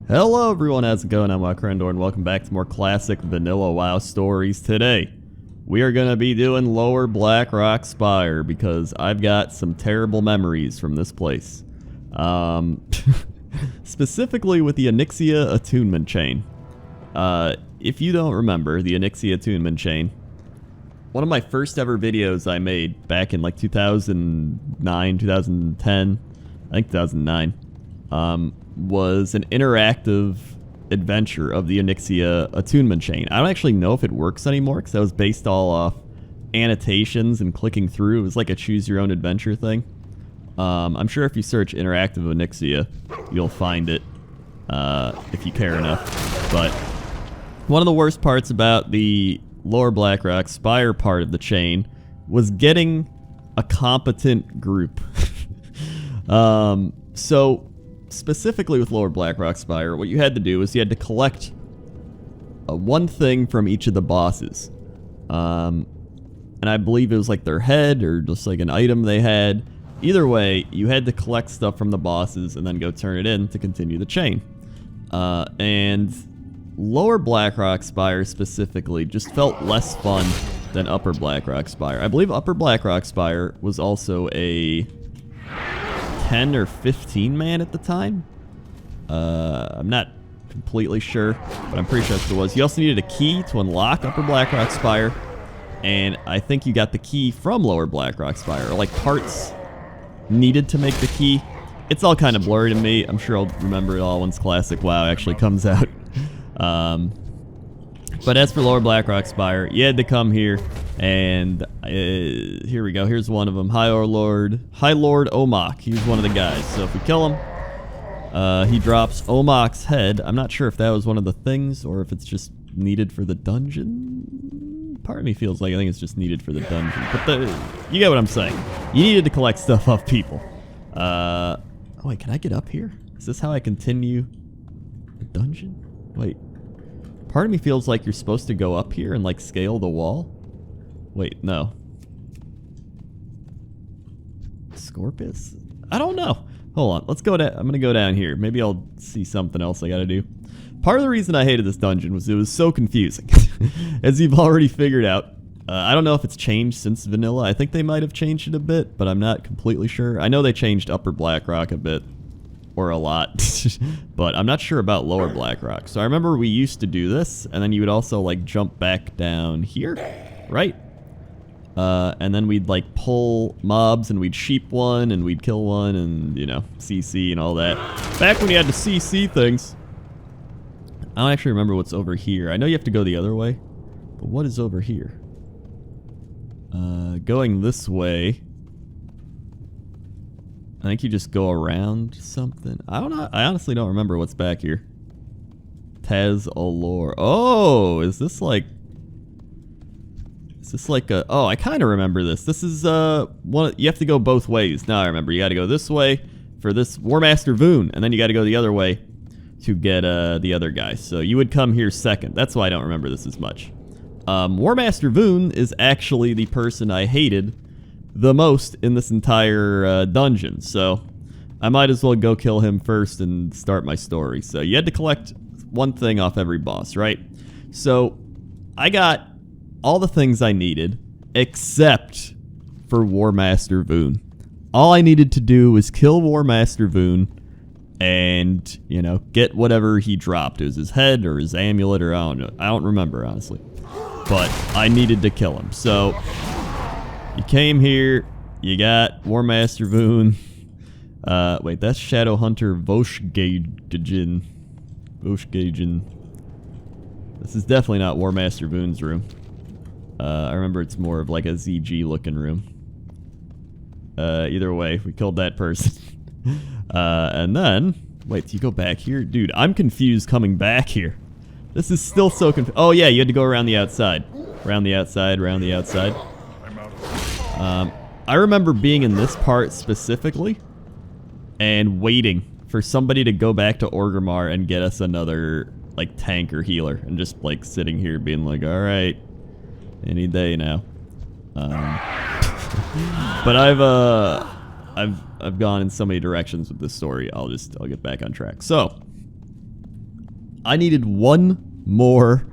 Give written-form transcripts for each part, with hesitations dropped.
Hello everyone, how's it going? I'm WoWcrendor and welcome back to more classic vanilla WoW stories. Today, we are going to be doing Lower Blackrock Spire because I've got some terrible memories from this place. Specifically with the Onyxia Attunement chain. If you don't remember the Onyxia Attunement chain, one of my first ever videos I made back in like 2009, 2010, I think 2009, was an interactive adventure of the Onyxia Attunement chain. I don't actually know if it works anymore because that was based all off annotations and clicking through. It was like a choose your own adventure thing. I'm sure if you search interactive Onyxia, you'll find it if you care enough. But one of the worst parts about the Lower Blackrock Spire part of the chain was getting a competent group. So specifically with Lower Blackrock Spire, what you had to do is you had to collect one thing from each of the bosses. And I believe it was like their head or just like an item they had. Either way, you had to collect stuff from the bosses and then go turn it in to continue the chain. And Lower Blackrock Spire specifically just felt less fun than Upper Blackrock Spire. I believe Upper Blackrock Spire was also a 10 or 15 man at the time. I'm not completely sure, but I'm pretty sure that's what it was. You also needed a key to unlock Upper Blackrock Spire, and I think you got the key from Lower Blackrock Spire, or like parts needed to make the key. It's all kind of blurry to me. I'm sure I'll remember it all once Classic WoW actually comes out. But as for Lower Blackrock Spire, you had to come here, and here we go. Here's one of them, High Lord Omok. He's one of the guys. So if we kill him, he drops Omok's head. I'm not sure if that was one of the things or if it's just needed for the dungeon. Part of me feels like I think it's just needed for the dungeon. But you get what I'm saying. You needed to collect stuff off people. Oh wait, can I get up here? Is this how I continue the dungeon? Wait. Part of me feels like you're supposed to go up here and like scale the wall. Wait, no. Scorpius? I don't know. Hold on, let's go down. I'm gonna go down here. Maybe I'll see something else I gotta do. Part of the reason I hated this dungeon was it was so confusing. As you've already figured out. I don't know if it's changed since vanilla. I think they might have changed it a bit, but I'm not completely sure. I know they changed Upper Blackrock a bit. Or a lot. But I'm not sure about Lower Blackrock. So I remember we used to do this, and then you would also like jump back down here, right? And then we'd like pull mobs, and we'd sheep one, and we'd kill one, and you know, CC and all that. Back when you had to CC things. I don't actually remember what's over here. I know you have to go the other way, but what is over here? Going this way. I think you just go around something. I don't know. I honestly don't remember what's back here. Taz Allure. Oh, is this like a... Oh, I kind of remember this. This is, one... You have to go both ways. Now I remember. You got to go this way for this Warmaster Voon, and then you got to go the other way to get, the other guy. So you would come here second. That's why I don't remember this as much. Warmaster Voon is actually the person I hated the most in this entire dungeon, so I might as well go kill him first and start my story. So you had to collect one thing off every boss, right? So I got all the things I needed except for Warmaster Voon. All I needed to do was kill Warmaster Voon and, you know, get whatever he dropped. It was his head or his amulet or I don't know. I don't remember, honestly. But I needed to kill him, so... You came here, you got Warmaster Voon. Wait, that's Shadowhunter Voshgagen. This is definitely not Warmaster Voon's room. I remember it's more of like a ZG looking room. Either way, we killed that person. And then, wait, do you go back here? Dude, I'm confused coming back here. This is still so confusing. Oh yeah, you had to go around the outside. Around the outside, around the outside. I remember being in this part specifically and waiting for somebody to go back to Orgrimmar and get us another like tank or healer and just like sitting here being like, all right, any day now. But I've gone in so many directions with this story. I'll get back on track. So I needed one more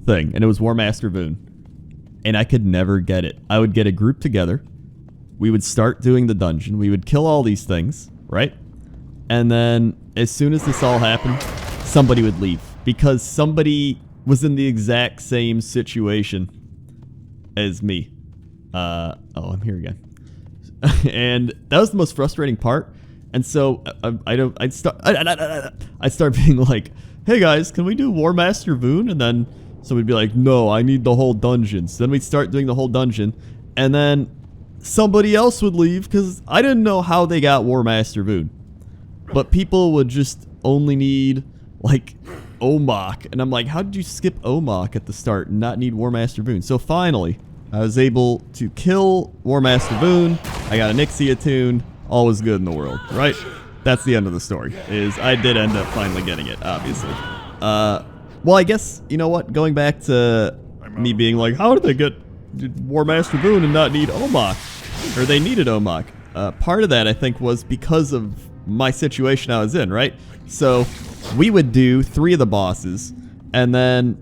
thing, and it was War Master Boon. And I could never get it. I would get a group together. We would start doing the dungeon. We would kill all these things, right? And then as soon as this all happened, somebody would leave. Because somebody was in the exact same situation as me. Oh, I'm here again. And that was the most frustrating part. And so I'd start being like, hey guys, can we do War Master Boon? And then somebody'd be like, no, I need the whole dungeon. So then we'd start doing the whole dungeon. And then somebody else would leave because I didn't know how they got War Master Boon. But people would just only need, like, Omok. And I'm like, how did you skip Omok at the start and not need War Master Boon? So finally, I was able to kill War Master Boon. I got Onyxia Attunement. All was good in the world, right? That's the end of the story, is I did end up finally getting it, obviously. Well, I guess, you know what? Going back to me being like, how did they get War Master Boon and not need Omok? Or they needed Omok. Part of that, I think, was because of my situation I was in, right? So we would do 3 of the bosses, and then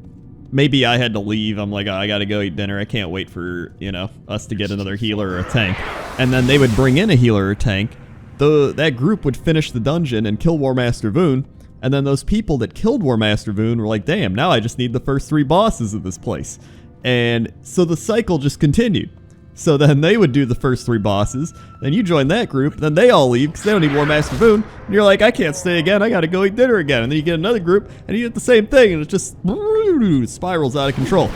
maybe I had to leave. I'm like, oh, I gotta go eat dinner. I can't wait for, you know, us to get another healer or a tank. And then they would bring in a healer or tank. That group would finish the dungeon and kill War Master Boon. And then those people that killed War Master Boon were like, damn, now I just need the first 3 bosses of this place. And so the cycle just continued. So then they would do the first 3 bosses, then you join that group, then they all leave because they don't need War Master Boon, and you're like, I can't stay again, I gotta go eat dinner again. And then you get another group, and you get the same thing, and it just spirals out of control.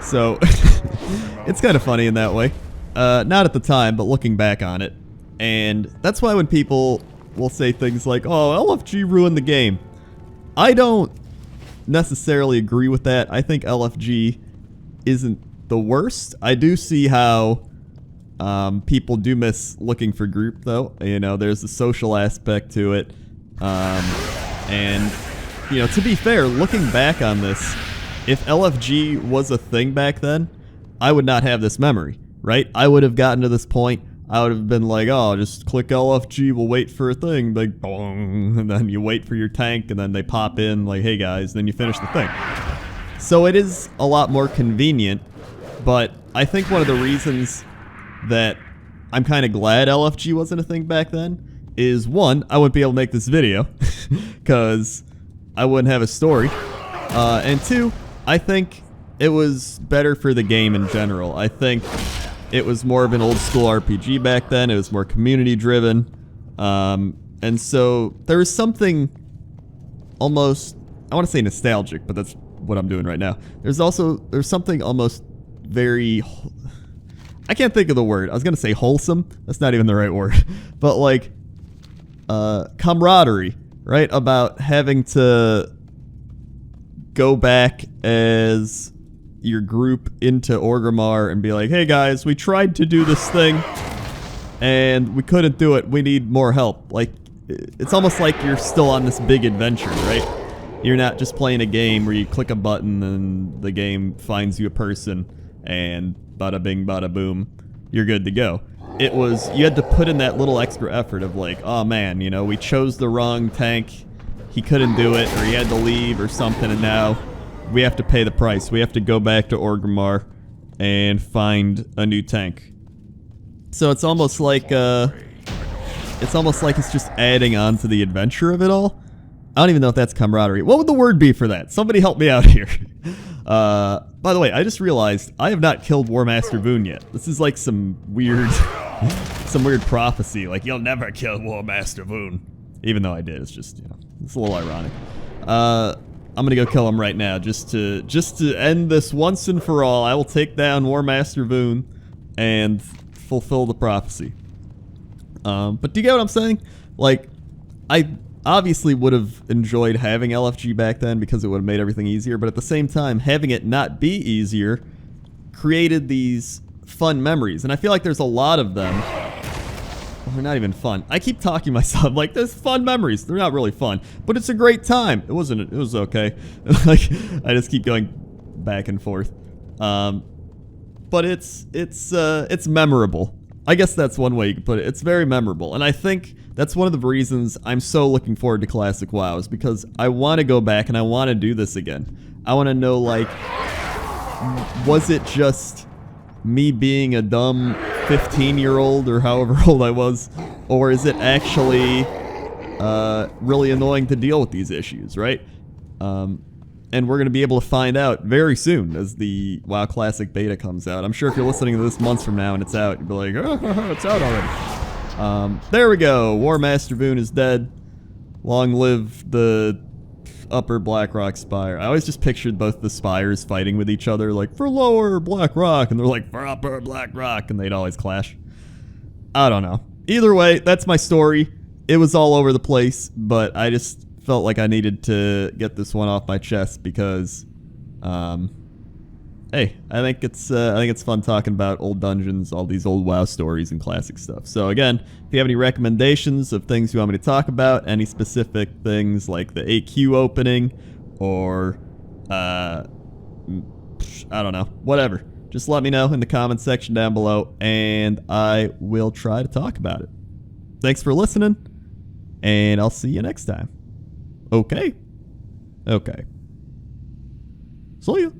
So it's kind of funny in that way. Not at the time, but looking back on it. And that's why when people will say things like, oh, LFG ruined the game, I don't necessarily agree with that. I think LFG isn't the worst. I do see how people do miss looking for group, though. You know, there's a social aspect to it. And, you know, to be fair, looking back on this, if LFG was a thing back then, I would not have this memory, right? I would have gotten to this point, I would have been like, oh, just click LFG, we'll wait for a thing, like, bong, and then you wait for your tank, and then they pop in, like, hey guys, then you finish the thing. So it is a lot more convenient, but I think one of the reasons that I'm kind of glad LFG wasn't a thing back then is, one, I wouldn't be able to make this video, because I wouldn't have a story, and 2, I think it was better for the game in general. I think it was more of an old school RPG back then. It was more community driven. And so there was something almost, I want to say nostalgic, but that's what I'm doing right now. There's something almost very, I can't think of the word. I was going to say wholesome. That's not even the right word. But like camaraderie, right? About having to go back as your group into Orgrimmar and be like, hey guys, we tried to do this thing and we couldn't do it. We need more help. Like, it's almost like you're still on this big adventure, right? You're not just playing a game where you click a button and the game finds you a person and bada bing, bada boom, you're good to go. It was, you had to put in that little extra effort of like, oh man, you know, we chose the wrong tank. He couldn't do it, or he had to leave or something, and now we have to pay the price. We have to go back to Orgrimmar and find a new tank. So it's almost like it's just adding on to the adventure of it all. I don't even know if that's camaraderie. What would the word be for that? Somebody help me out here. By the way, I just realized I have not killed War Master Boon yet. This is like some weird prophecy. Like, you'll never kill War Master Boon. Even though I did, it's just, you know, it's a little ironic. I'm gonna go kill him right now, just to end this once and for all. I will take down War Master Boon and fulfill the prophecy. But do you get what I'm saying? Like, I obviously would have enjoyed having LFG back then because it would have made everything easier, but at the same time, having it not be easier created these fun memories, and I feel like there's a lot of them. Well, they're not even fun. I keep talking to myself like, there's fun memories. They're not really fun, but it's a great time. It was okay. Like, I just keep going back and forth. But it's memorable. I guess that's one way you could put it. It's very memorable, and I think That's one of the reasons I'm so looking forward to Classic WoW, is because I want to go back and I want to do this again. I want to know, like, was it just me being a dumb 15-year-old or however old I was, or is it actually really annoying to deal with these issues, right? And we're going to be able to find out very soon as the WoW Classic beta comes out. I'm sure if you're listening to this months from now and it's out, you'll be like, oh, it's out already. There we go. War Master Voon is dead. Long live the upper Blackrock Spire. I always just pictured both the spires fighting with each other, like, for lower Blackrock, and they're like, for upper Blackrock, and they'd always clash. I don't know. Either way, that's my story. It was all over the place, but I just felt like I needed to get this one off my chest because, hey, I think it's fun talking about old dungeons, all these old WoW stories and classic stuff. So again, if you have any recommendations of things you want me to talk about, any specific things like the AQ opening, or I don't know, whatever, just let me know in the comments section down below, and I will try to talk about it. Thanks for listening, and I'll see you next time. Okay. See ya.